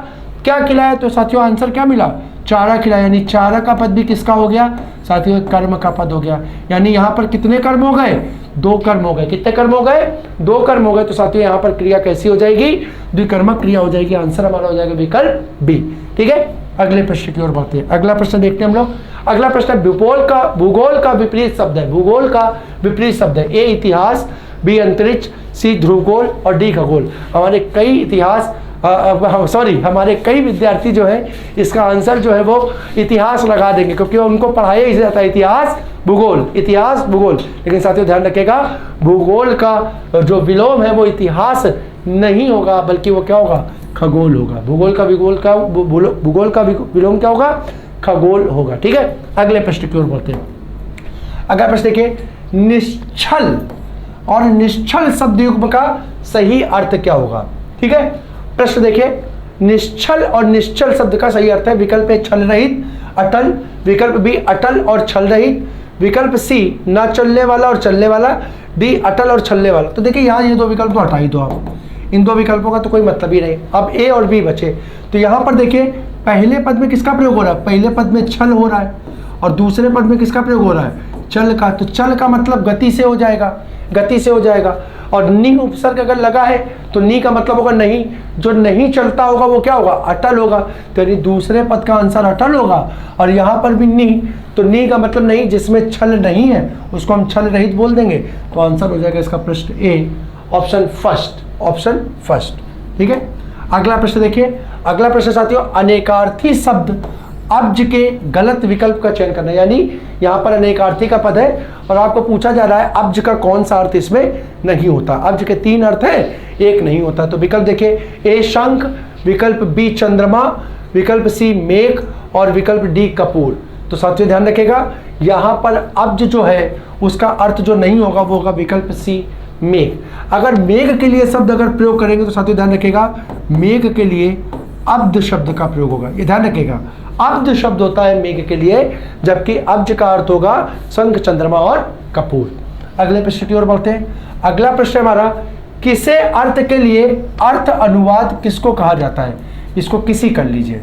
क्या खिलाया, तो साथियों आंसर क्या मिला, चारा खिलाया, यानी चारा का पद भी किसका हो गया साथियों, कर्म का पद हो गया। यानी यहाँ पर कितने कर्म हो गए, 2 कर्म हो गए। कितने कर्म हो गए, 2 कर्म हो गए। तो साथियों यहाँ पर क्रिया कैसी हो जाएगी, द्विकर्मक क्रिया हो जाएगी। आंसर हमारा हो जाएगा विकल्प बी। ठीक है, अगले प्रश्न की ओर बढ़ते हैं। अगला प्रश्न देखते हैं हम लोग। अगला प्रश्न भूगोल का विपरीत शब्द है, भूगोल का विपरीत शब्द है। ए इतिहास, बी अंतरिक्ष, सी ध्रुवगोल और डी खगोल। हमारे कई इतिहास हमारे कई विद्यार्थी जो है इसका आंसर जो है वो इतिहास लगा देंगे, क्योंकि उनको पढ़ाया ही जाता है इतिहास भूगोल, इतिहास भूगोल। लेकिन साथियों ध्यान रखिएगा भूगोल का जो विलोम है वो इतिहास नहीं होगा, बल्कि वो क्या होगा, खगोल होगा। भूगोल का विलोम क्या होगा, खगोल होगा। ठीक है, अगले प्रश्न की ओर बढ़ते हैं। अगला प्रश्न देखिए, निश्चल और निश्चल शब्द युग्म का सही अर्थ क्या होगा। ठीक है, प्रश्न देखिए, निश्चल और निश्चल शब्द का सही अर्थ है। विकल्प ए छल रहित, अटल, विकल्प बी अटल और छल रहित, विकल्प सी न चलने वाला और चलने वाला, डी अटल और छलने वाला। तो देखिए यहाँ ये 2 विकल्प तो हटा ही दो आप, इन 2 विकल्पों का तो कोई मतलब ही नहीं। अब ए और बी बचे। तो यहाँ पर देखिए पहले पद में किसका प्रयोग हो रहा है, पहले पद में छल हो रहा है और दूसरे पद में किसका प्रयोग हो रहा है, चल का। तो चल का मतलब गति से हो जाएगा, गति से हो जाएगा। और नी उपसर्ग अगर लगा है तो नी का मतलब होगा नहीं, जो नहीं चलता होगा वो क्या होगा, अटल होगा। तो यानी दूसरे पद का आंसर अटल होगा। और यहाँ पर भी नी, तो नी का मतलब नहीं, जिसमें छल नहीं है उसको हम छल रहित बोल देंगे। तो आंसर हो जाएगा इसका प्रश्न ए, ऑप्शन फर्स्ट। ठीक है, अगला प्रश्न देखिए। अगला प्रश्न साथियों, अनेकार्थी शब्द अब्ज के गलत विकल्प का चयन करना, यानी यहाँ पर अनेकार्थी का पद है और आपको पूछा जा रहा है अब्ज का कौन सा अर्थ इसमें नहीं होता। अब्ज के 3 अर्थ है, एक नहीं होता। तो विकल्प देखिए, ए शंख, विकल्प बी चंद्रमा, विकल्प सी मेघ और विकल्प डी कपूर। तो साथियों ध्यान रखिएगा, यहाँ पर अब्ज जो है उसका अर्थ जो नहीं होगा वो होगा विकल्प सी मेघ। अगर मेघ के लिए शब्द अगर प्रयोग करेंगे तो साथियों ध्यान रखिएगा, मेघ के लिए अब्द शब्द का प्रयोग होगा। ये ध्यान रखिएगा, अब्द शब्द होता है मेघ के लिए, जबकि अब्ज का अर्थ होगा शंख, चंद्रमा और कपूर। अगले प्रश्न की ओर बढ़ते हैं। अगला प्रश्न हमारा, किसे अर्थ के लिए अर्थ अनुवाद किसको कहा जाता है? इसको किसी कर लीजिए।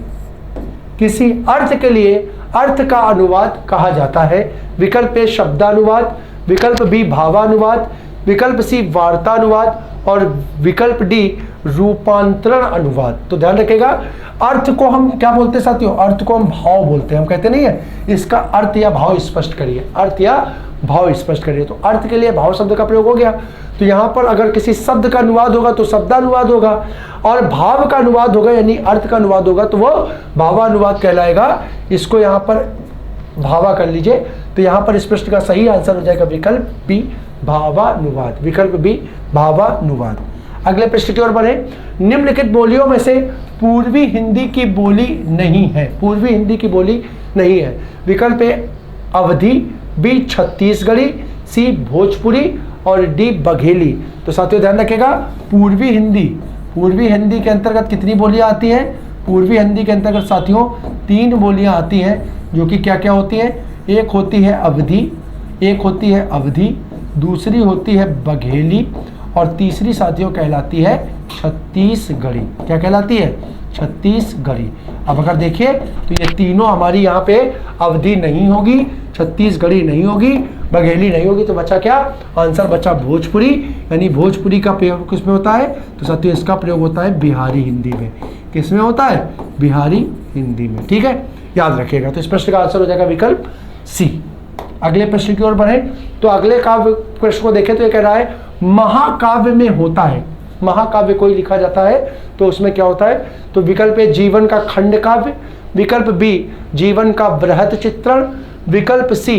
किसी अर्थ के लिए अर्थ का अनुवाद कहा जाता है। विकल्प ए शब्दानुवाद, विकल्प बी भावानुवाद, विकल्प सी वार्तानुवाद और विकल्प डी रूपांतरण अनुवाद। तो ध्यान रखिएगा, अर्थ को हम क्या बोलते हैं साथियों? अर्थ को हम भाव बोलते हैं। हम कहते नहीं है इसका अर्थ या भाव स्पष्ट करिए, अर्थ या भाव स्पष्ट करिए। तो अर्थ के लिए भाव शब्द का प्रयोग हो गया। तो यहाँ पर अगर किसी शब्द का अनुवाद होगा तो शब्दानुवाद होगा, और भाव का अनुवाद होगा यानी अर्थ का अनुवाद होगा तो वो भावानुवाद कहलाएगा। इसको यहाँ पर भावा कर लीजिए। तो यहाँ पर इस प्रश्न का सही आंसर हो जाएगा विकल्प बी भावानुवाद, विकल्प बी भावानुवाद। अगले प्रश्न की ओर बढ़े। निम्नलिखित बोलियों में से पूर्वी हिंदी की बोली नहीं है। पूर्वी हिंदी की बोली नहीं है। विकल्प ए अवधी, बी छत्तीसगढ़ी, सी भोजपुरी और डी बघेली। तो साथियों ध्यान रखिएगा, पूर्वी हिंदी के अंतर्गत कितनी बोलियां आती हैं? पूर्वी हिंदी के अंतर्गत साथियों 3 बोलियां आती हैं, जो कि क्या क्या होती हैं? एक होती है अवधी, दूसरी होती है बघेली और तीसरी साथियों कहलाती है छत्तीसगढ़ी। क्या कहलाती है? छत्तीसगढ़ी। अब अगर देखिए तो ये तीनों हमारी यहाँ पे अवधि नहीं होगी, छत्तीसगढ़ी नहीं होगी, बघेली नहीं होगी, तो बचा क्या? आंसर बचा भोजपुरी। यानी भोजपुरी का प्रयोग किसमें होता है? तो साथियों इसका प्रयोग होता है बिहारी हिंदी में। किसमें होता है? बिहारी हिंदी में। ठीक है, याद रखिएगा। तो इस प्रश्न का आंसर हो जाएगा विकल्प सी। अगले प्रश्न की ओर बढ़े। तो अगले काव्य प्रश्न को देखें तो ये कह रहा है महाकाव्य में होता है। महाकाव्य कोई लिखा जाता है तो उसमें क्या होता है? तो विकल्प ए जीवन का खंड काव्य, विकल्प बी जीवन का बृहत चित्रण, विकल्प सी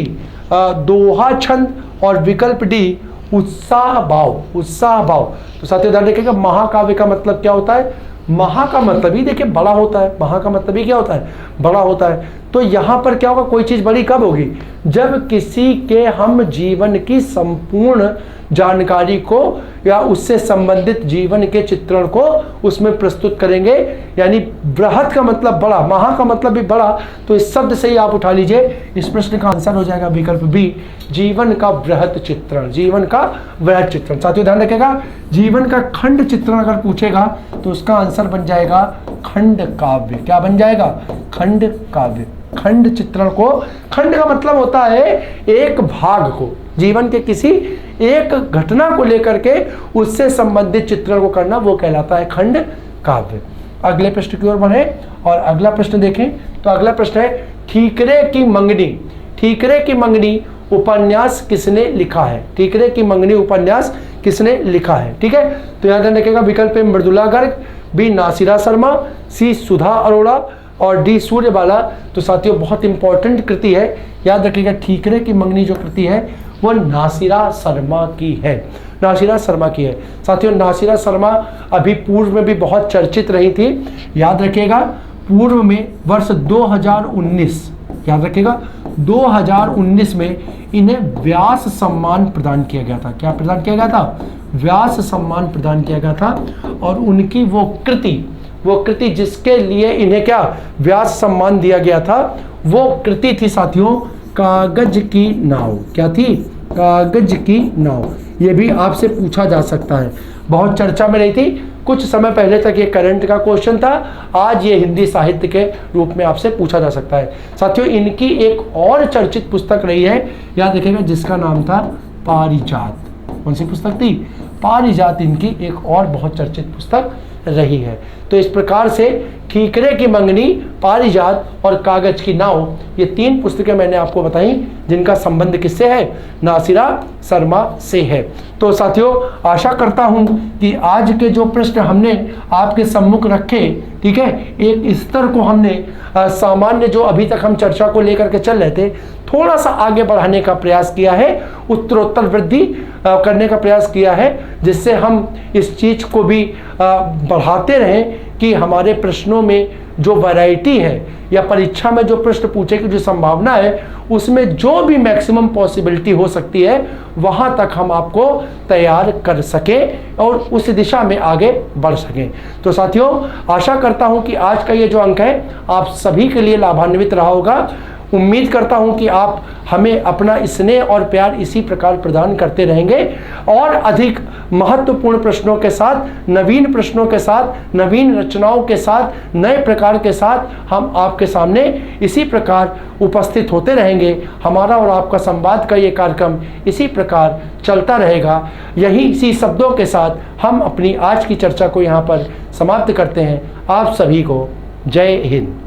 दोहा छंद और विकल्प डी उत्साह भाव। तो साथियों ध्यान रखिएगा, महाकाव्य का मतलब क्या होता है? महा का मतलब ही देखिए बड़ा होता है। महा का मतलब ही क्या होता है? बड़ा होता है। तो यहाँ पर क्या होगा? कोई चीज़ बड़ी कब होगी? जब किसी के हम जीवन की संपूर्ण जानकारी को या उससे संबंधित जीवन के चित्रण को उसमें प्रस्तुत करेंगे। यानी बृहत का मतलब बड़ा, महा का मतलब भी बड़ा। तो इस शब्द से ही आप उठा लीजिए, इस प्रश्न का आंसर हो जाएगा विकल्प बी जीवन का बृहत चित्रण। जीवन का बृहत चित्रण। साथियों ध्यान रखिएगा, जीवन का खंड चित्रण अगर पूछेगा तो उसका आंसर बन जाएगा खंड काव्य। क्या बन जाएगा? खंड काव्य। खंड चित्रण को, खंड का मतलब होता है एक भाग को, जीवन के किसी एक घटना को लेकर के उससे संबंधित चित्रण को करना, वो कहलाता है खंड काव्य। अगले प्रश्न की ओर बढ़े और अगला प्रश्न देखें। तो अगला प्रश्न है ठीकरे की मंगनी। ठीकरे की मंगनी उपन्यास किसने लिखा है? ठीकरे की मंगनी उपन्यास किसने लिखा है? ठीक है, तो याद रखिएगा, विकल्प ए मृदुला गर्ग, बी नासिरा शर्मा, सी सुधा अरोड़ा और डी सूर्यबाला। तो साथियों बहुत इंपॉर्टेंट कृति है, याद रखिएगा। ठीकरे की मंगनी जो कृति है वो नासिरा शर्मा की है। नासिरा शर्मा की है। साथियों नासिरा शर्मा अभी पूर्व में भी बहुत चर्चित रही थी। याद रखिएगा, पूर्व में वर्ष 2019, याद रखिएगा 2019 में इन्हें व्यास सम्मान प्रदान किया गया था। क्या प्रदान किया गया था? व्यास सम्मान प्रदान किया गया था। और उनकी वो कृति जिसके लिए इन्हें क्या व्यास सम्मान दिया गया था, वो कृति थी साथियों कागज की नाव। क्या थी? कागज की नाव। ये भी आपसे पूछा जा सकता है, बहुत चर्चा में रही थी। कुछ समय पहले तक ये करंट का क्वेश्चन था, आज ये हिंदी साहित्य के रूप में आपसे पूछा जा सकता है। साथियों इनकी एक और चर्चित पुस्तक रही है, याद रखिएगा, जिसका नाम था पारिजात। कौन सी पुस्तक थी? पारिजात इनकी एक और बहुत चर्चित पुस्तक रही है। तो इस प्रकार से ठीकरे की मंगनी, पारिजात और कागज की नाव, ये 3 पुस्तकें मैंने आपको बताई जिनका संबंध किससे है, नासिरा शर्मा से है। तो साथियों, आशा करता हूं कि आज के जो प्रश्न हमने आपके सम्मुख रखे, ठीक है, एक स्तर को हमने सामान्य जो अभी तक हम चर्चा को लेकर के चल रहे थे, थोड़ा सा आगे बढ़ाने का प्रयास किया है, उत्तरोत्तर वृद्धि करने का प्रयास किया है, जिससे हम इस चीज को भी बढ़ाते रहें कि हमारे प्रश्नों में जो वैरायटी है या परीक्षा में जो प्रश्न पूछे की जो संभावना है, उसमें जो भी मैक्सिमम पॉसिबिलिटी हो सकती है वहां तक हम आपको तैयार कर सकें और उस दिशा में आगे बढ़ सकें। तो साथियों, आशा करता हूं कि आज का ये जो अंक है आप सभी के लिए लाभान्वित रहा होगा। उम्मीद करता हूं कि आप हमें अपना स्नेह और प्यार इसी प्रकार प्रदान करते रहेंगे और अधिक महत्वपूर्ण प्रश्नों के साथ, नवीन प्रश्नों के साथ, नवीन रचनाओं के साथ, नए प्रकार के साथ हम आपके सामने इसी प्रकार उपस्थित होते रहेंगे। हमारा और आपका संवाद का ये कार्यक्रम इसी प्रकार चलता रहेगा। यही इसी शब्दों के साथ हम अपनी आज की चर्चा को यहाँ पर समाप्त करते हैं। आप सभी को जय हिंद।